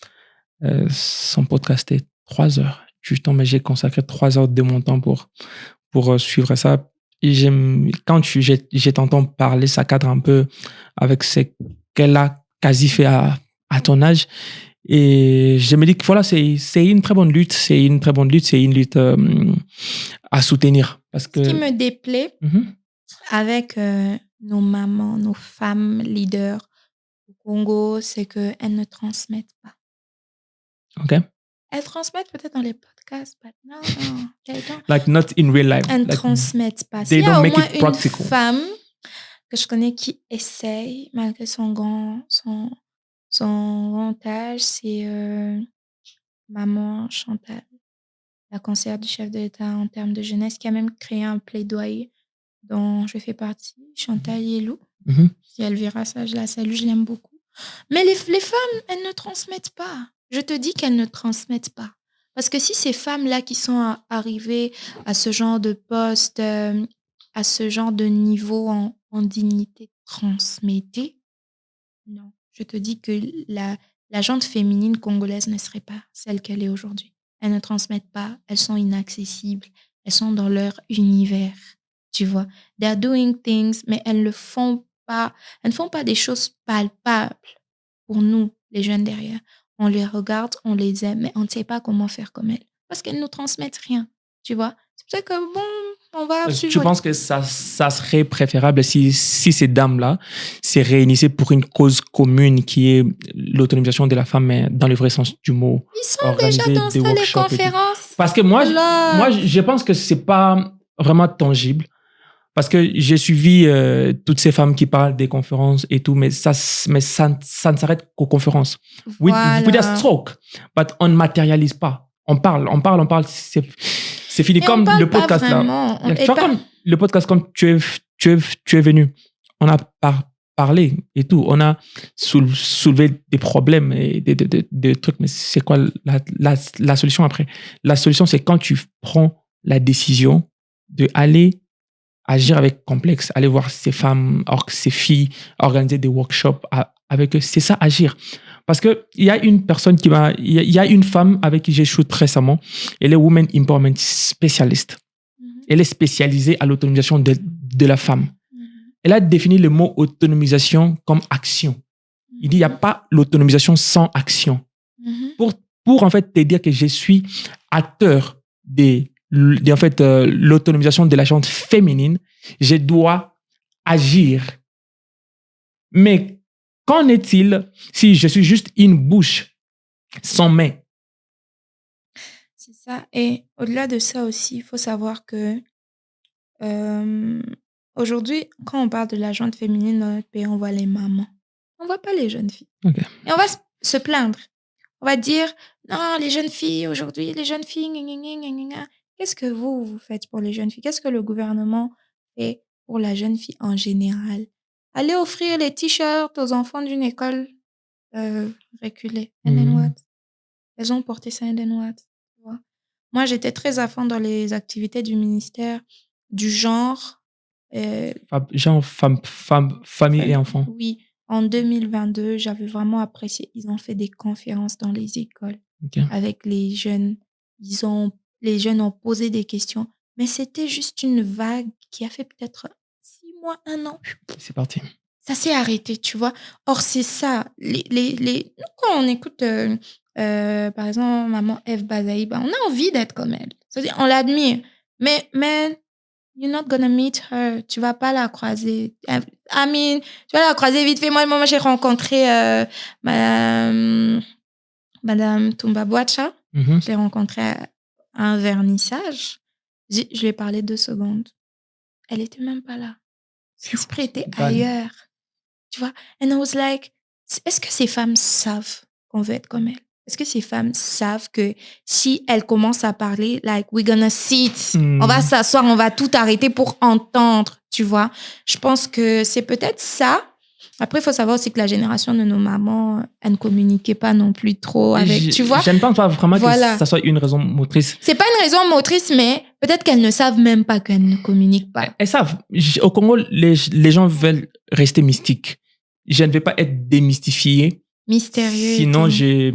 Son podcast est 3 heures. Justement, j'ai consacré 3 heures de mon temps pour suivre ça. Et quand je t'entends parler, ça cadre un peu avec ce qu'elle a quasi fait à ton âge. Et je me dis que voilà, c'est une très bonne lutte. C'est une lutte à soutenir. Parce que... Ce qui me déplaît avec nos mamans, nos femmes leaders au Congo, c'est qu'elles ne transmettent pas. OK. Elles transmettent peut-être dans les podcasts, mais non. Like not in real life. Elles ne transmettent pas. They don't make it practical. Une femme que je connais qui essaye, malgré son grand âge, c'est Maman Chantal, la conseillère du chef de l'État en termes de jeunesse, qui a même créé un plaidoyer dont je fais partie, Chantal Yelou. Si elle verra ça, je la salue, je l'aime beaucoup. Mais les femmes, elles ne transmettent pas. Je te dis qu'elles ne transmettent pas. Parce que si ces femmes-là qui sont arrivées à ce genre de poste, à ce genre de niveau en dignité, transmettaient, non. Je te dis que la gente féminine congolaise ne serait pas celle qu'elle est aujourd'hui. Elles ne transmettent pas, elles sont inaccessibles, elles sont dans leur univers, tu vois. They are doing things, mais elles ne font pas des choses palpables pour nous, les jeunes derrière. On les regarde, on les aime, mais on ne sait pas comment faire comme elles. Parce qu'elles ne nous transmettent rien, tu vois. C'est pour ça que, bon, on va suivre. Tu penses que ça serait préférable si ces dames-là se réunissaient pour une cause commune qui est l'autonomisation de la femme, mais dans le vrai sens du mot? Ils sont déjà dans ça, les conférences. Parce que moi, je pense que c'est pas vraiment tangible. Parce que j'ai suivi toutes ces femmes qui parlent des conférences et tout, mais ça ne s'arrête qu'aux conférences. Voilà. We just talk, but on ne matérialise pas. On parle, c'est fini. Comme le podcast là. Tu vois, comme le podcast, comme tu es venu, on a parlé et tout. On a soulevé des problèmes et des trucs, mais c'est quoi la solution après? La solution, c'est quand tu prends la décision d'aller agir avec complexe, aller voir ces femmes, ces filles, organiser des workshops avec eux. C'est ça, agir. Parce qu'il y a une personne il y a une femme avec qui j'ai shooté récemment. Elle est Women Empowerment Specialist. Elle est spécialisée à l'autonomisation de la femme. Elle a défini le mot autonomisation comme action. Il dit, il n'y a pas l'autonomisation sans action. Pour en fait te dire que je suis acteur de en fait, l'autonomisation de la gente féminine, je dois agir. Mais qu'en est-il si je suis juste une bouche sans main? C'est ça. Et au-delà de ça aussi, il faut savoir que aujourd'hui, quand on parle de la gente féminine dans notre pays, on voit les mamans. On voit pas les jeunes filles. Okay. Et on va se plaindre. On va dire, non, les jeunes filles aujourd'hui, les jeunes filles, gna, gna, gna, gna, gna. Qu'est-ce que vous faites pour les jeunes filles? Qu'est-ce que le gouvernement fait pour la jeune fille en général? Allez offrir les t-shirts aux enfants d'une école reculée. And then what? Elles ont porté ça, and then what? Tu vois? Moi, j'étais très à fond dans les activités du ministère du genre. Genre famille et enfants. Oui. En 2022, j'avais vraiment apprécié. Ils ont fait des conférences dans les écoles avec les jeunes. Les jeunes ont posé des questions. Mais c'était juste une vague qui a fait peut-être 6 mois, 1 an. C'est parti. Ça s'est arrêté, tu vois. Or, c'est ça. Nous, quand on écoute, par exemple, maman Eve Bazaï, on a envie d'être comme elle. C'est-à-dire, on l'admire. Mais, man, you're not gonna meet her. Tu vas pas la croiser. I mean, tu vas la croiser vite fait. Moi j'ai rencontré Madame Toumba Boacha. Je l'ai rencontrée à un vernissage. Je lui ai parlé 2 secondes. Elle était même pas là. Son esprit était ailleurs. Tu vois? And I was like, est-ce que ces femmes savent qu'on veut être comme elles? Est-ce que ces femmes savent que si elles commencent à parler, like, we're gonna sit, on va s'asseoir, on va tout arrêter pour entendre, tu vois? Je pense que c'est peut-être ça. Après, il faut savoir aussi que la génération de nos mamans, elles ne communiquaient pas non plus trop avec, tu vois? Je ne pense pas vraiment que ça soit une raison motrice. C'est pas une raison motrice, mais peut-être qu'elles ne savent même pas qu'elles ne communiquent pas. Elles savent. Au Congo, les gens veulent rester mystiques. Je ne vais pas être démystifié. Mystérieux. Sinon, je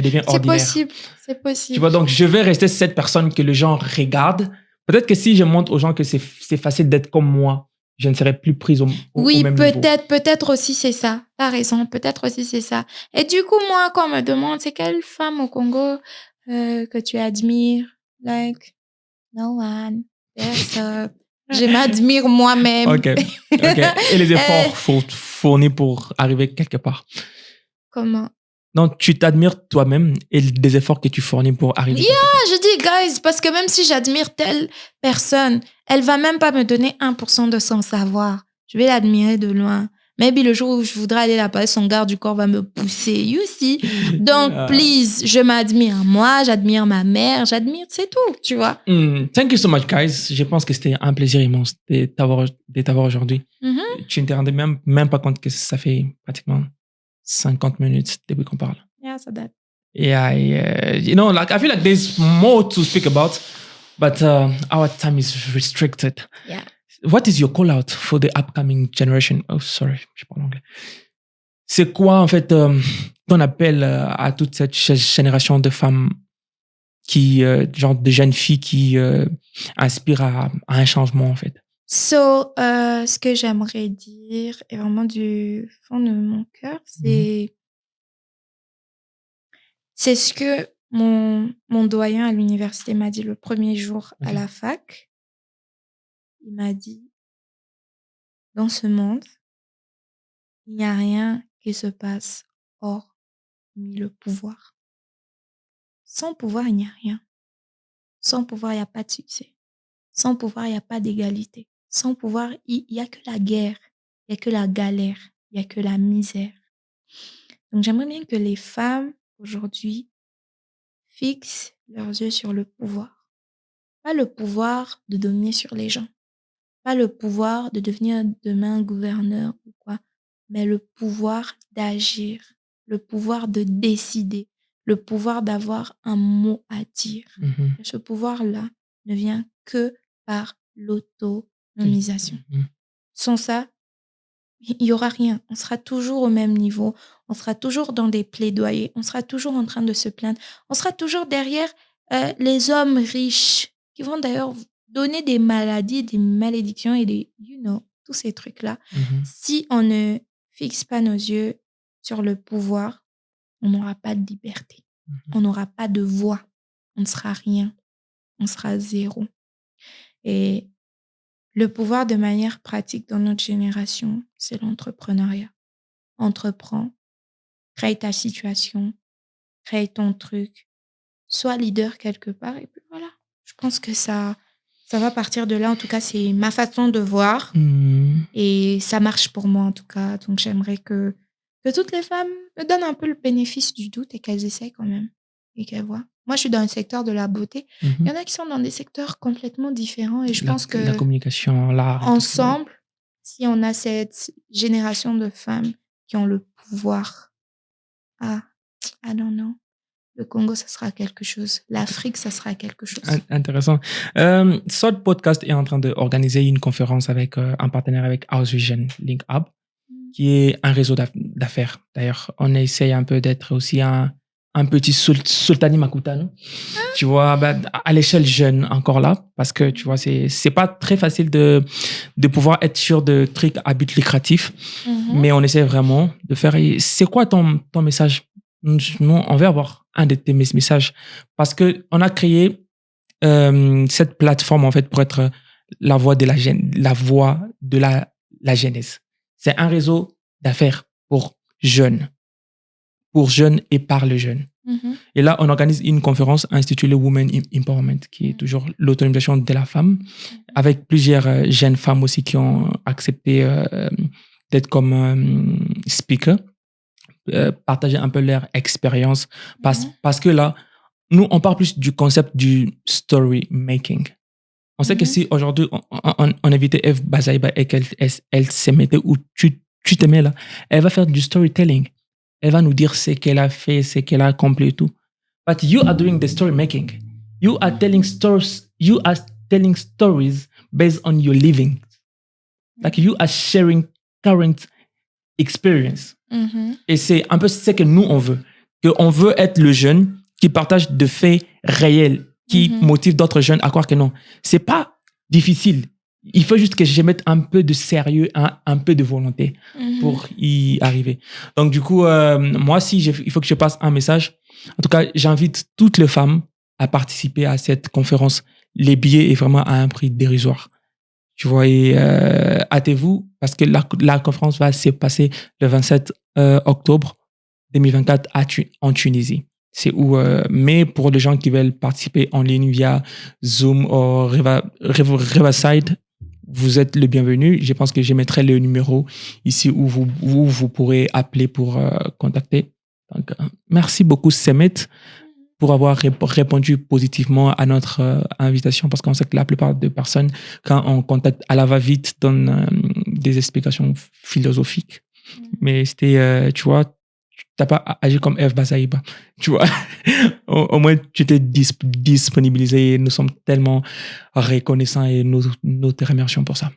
deviens ordinaire. C'est possible. Tu vois, donc je vais rester cette personne que les gens regardent. Peut-être que si je montre aux gens que c'est facile d'être comme moi, je ne serai plus prise au même niveau. Peut-être aussi c'est ça. T'as raison, peut-être aussi c'est ça. Et du coup, moi, quand on me demande, c'est quelle femme au Congo que tu admires? Like, no one. Personne. Je m'admire moi-même. Ok. Et les efforts fournis pour arriver quelque part? Comment? Donc, tu t'admires toi-même et des efforts que tu fournis pour arriver. Je dis, guys, parce que même si j'admire telle personne, elle va même pas me donner 1% de son savoir. Je vais l'admirer de loin. Maybe le jour où je voudrais aller la passer, son garde du corps va me pousser. You see? Donc, please, je m'admire. Moi, j'admire ma mère, c'est tout, tu vois. Thank you so much, guys. Je pense que c'était un plaisir immense de t'avoir aujourd'hui. Tu ne te rendais même pas compte que ça fait pratiquement 50 minutes depuis qu'on parle. Yeah, so that. Yeah, I feel like there's more to speak about, but our time is restricted. Yeah. What is your call out for the upcoming generation? Oh, sorry, je parle anglais. C'est quoi, en fait, ton appel à toute cette génération de femmes genre de jeunes filles qui inspirent à un changement, en fait? So, ce que j'aimerais dire, et vraiment du fond de mon cœur, c'est ce que mon doyen à l'université m'a dit le premier jour à la fac. Il m'a dit, dans ce monde, il n'y a rien qui se passe hormis le pouvoir. Sans pouvoir, il n'y a rien. Sans pouvoir, il n'y a pas de succès. Sans pouvoir, il n'y a pas d'égalité. Sans pouvoir, il n'y a que la guerre, il n'y a que la galère, il n'y a que la misère. Donc, j'aimerais bien que les femmes, aujourd'hui, fixent leurs yeux sur le pouvoir. Pas le pouvoir de dominer sur les gens. Pas le pouvoir de devenir demain gouverneur ou quoi, mais le pouvoir d'agir, le pouvoir de décider, le pouvoir d'avoir un mot à dire. Ce pouvoir-là ne vient que par l'autonomisation. Sans ça, il n'y aura rien. On sera toujours au même niveau. On sera toujours dans des plaidoyers. On sera toujours en train de se plaindre. On sera toujours derrière les hommes riches qui vont d'ailleurs donner des maladies, des malédictions et tous ces trucs-là. Si on ne fixe pas nos yeux sur le pouvoir, on n'aura pas de liberté. On n'aura pas de voix. On ne sera rien. on sera 0. Et le pouvoir de manière pratique dans notre génération, c'est l'entrepreneuriat. Entreprends, crée ta situation, crée ton truc, sois leader quelque part et puis voilà. Je pense que ça va partir de là. En tout cas, c'est ma façon de voir et ça marche pour moi en tout cas. Donc, j'aimerais que toutes les femmes me donnent un peu le bénéfice du doute et qu'elles essayent quand même et qu'elles voient. Moi, je suis dans le secteur de la beauté. Il y en a qui sont dans des secteurs complètement différents et je pense que la communication, l'art. ensemble, si on a cette génération de femmes qui ont le pouvoir, I don't know. Le Congo, ça sera quelque chose. L'Afrique, ça sera quelque chose. Intéressant. Sod Podcast est en train d'organiser une conférence avec un partenaire avec House Vision Link Hub, qui est un réseau d'affaires. D'ailleurs, on essaye un peu d'être aussi un petit Sultani Makutano. Tu vois, à l'échelle jeune encore là, parce que tu vois, c'est pas très facile de pouvoir être sûr de trucs à but lucratif, mais on essaie vraiment de faire. C'est quoi ton message? Nous, on veut avoir un de tes messages parce que on a créé cette plateforme en fait pour être la voix de la jeunesse. C'est un réseau d'affaires pour jeunes et par les jeunes. Et là, on organise une conférence intitulée Women Empowerment, qui est toujours l'autonomisation de la femme, avec plusieurs jeunes femmes aussi qui ont accepté d'être comme speaker. Partager un peu leur expérience parce que là, nous, on parle plus du concept du story making. On sait que si aujourd'hui, on invitait Eve Bazaiba et qu'elle se mettait où tu te mets là, elle va faire du storytelling. Elle va nous dire ce qu'elle a fait, ce qu'elle a accompli et tout. But you are doing the story making. You are telling stories. You are telling stories based on your living. Like you are sharing current experience. Et c'est un peu ce que nous, on veut. On veut être le jeune qui partage de faits réels, qui motive d'autres jeunes à croire que non. C'est pas difficile. Il faut juste que je mette un peu de sérieux, un peu de volonté pour y arriver. Donc, du coup, moi, il faut que je passe un message. En tout cas, j'invite toutes les femmes à participer à cette conférence. Les billets est vraiment à un prix dérisoire. Tu vois, et hâtez-vous, parce que la conférence va se passer le 27 octobre 2024 en Tunisie. C'est où, mais pour les gens qui veulent participer en ligne via Zoom ou Riverside, vous êtes le bienvenu. Je pense que je mettrai le numéro ici où vous pourrez appeler pour contacter. Donc, merci beaucoup, Semet, pour avoir répondu positivement à notre invitation, parce qu'on sait que la plupart des personnes, quand on contacte à la va-vite, donnent des explications philosophiques. Mais c'était, tu vois, tu n'as pas agi comme Eve Bazaiba, tu vois. Au moins, tu t'es disponibilisé et nous sommes tellement reconnaissants et nous te remercions pour ça.